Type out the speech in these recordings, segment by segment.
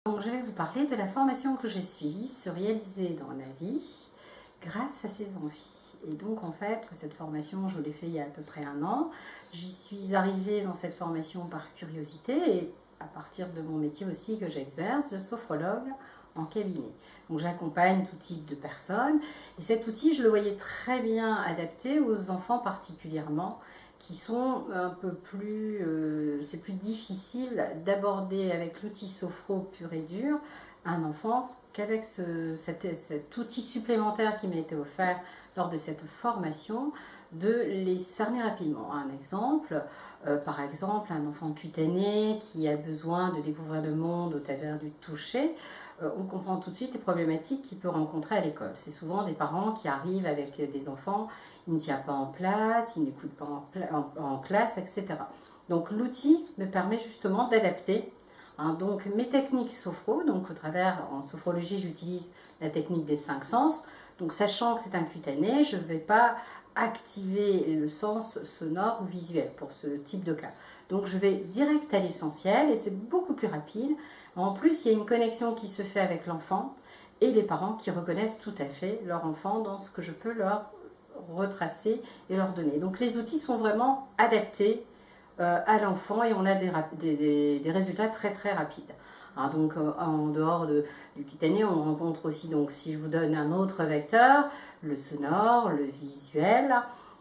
Donc, je vais vous parler de la formation que j'ai suivie, se réaliser dans la vie grâce à ses envies. Et donc, en fait, cette formation, je l'ai fait il y a à peu près 1 an. J'y suis arrivée dans cette formation par curiosité et à partir de mon métier aussi que j'exerce, de sophrologue en cabinet. Donc, j'accompagne tout type de personnes et cet outil, je le voyais très bien adapté aux enfants particulièrement qui sont un peu plus, c'est plus difficile d'aborder avec l'outil sophro pur et dur un enfant qu'avec cet outil supplémentaire qui m'a été offert lors de cette formation, de les cerner rapidement. Un exemple, par exemple, un enfant cutané qui a besoin de découvrir le monde au travers du toucher, on comprend tout de suite les problématiques qu'il peut rencontrer à l'école. C'est souvent des parents qui arrivent avec des enfants, il ne tient pas en place, il n'écoute pas en classe, etc. Donc l'outil me permet justement d'adapter donc mes techniques sophro, donc au travers, en sophrologie, j'utilise la technique des 5 sens. Donc sachant que c'est un cutané, je ne vais pas activer le sens sonore ou visuel pour ce type de cas. Donc je vais direct à l'essentiel et c'est beaucoup plus rapide. En plus, il y a une connexion qui se fait avec l'enfant et les parents qui reconnaissent tout à fait leur enfant dans ce que je peux leur retracer et leur donner. Donc les outils sont vraiment adaptés à l'enfant et on a des résultats très très rapides. Donc en dehors du cutané, on rencontre aussi, donc si je vous donne un autre vecteur, le sonore, le visuel.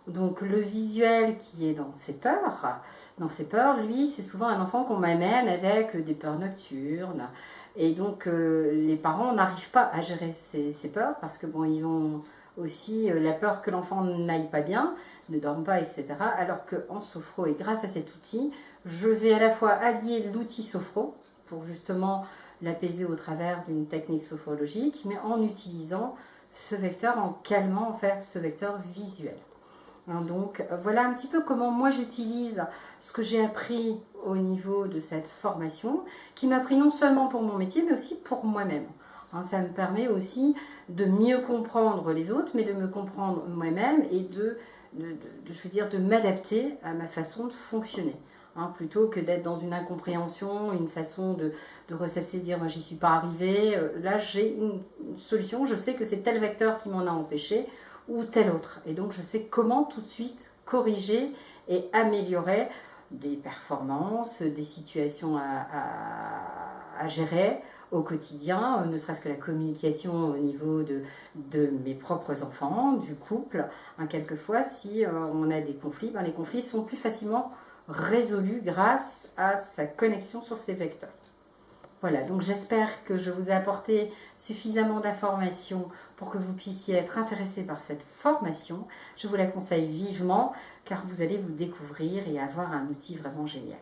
Donc le visuel qui est dans ses peurs, lui, c'est souvent un enfant qu'on m'amène avec des peurs nocturnes. Et donc les parents n'arrivent pas à gérer ces peurs parce que bon, ils ont aussi la peur que l'enfant n'aille pas bien, ne dorme pas, etc. Alors qu'en sophro et grâce à cet outil, je vais à la fois allier l'outil sophro pour justement l'apaiser au travers d'une technique sophrologique, mais en utilisant ce vecteur, en calmant en fait ce vecteur visuel. Donc voilà un petit peu comment moi j'utilise ce que j'ai appris au niveau de cette formation, qui m'a appris non seulement pour mon métier, mais aussi pour moi-même. Ça me permet aussi de mieux comprendre les autres, mais de me comprendre moi-même et je veux dire, de m'adapter à ma façon de fonctionner. Plutôt que d'être dans une incompréhension, une façon de ressasser, dire moi j'y suis pas arrivée, là j'ai une solution, je sais que c'est tel vecteur qui m'en a empêché ou tel autre. Et donc je sais comment tout de suite corriger et améliorer des performances, des situations à gérer au quotidien, ne serait-ce que la communication au niveau de mes propres enfants, du couple. Quelquefois, si on a des conflits, les conflits sont plus facilement résolus grâce à sa connexion sur ces vecteurs. Voilà, donc j'espère que je vous ai apporté suffisamment d'informations pour que vous puissiez être intéressé par cette formation. Je vous la conseille vivement car vous allez vous découvrir et avoir un outil vraiment génial.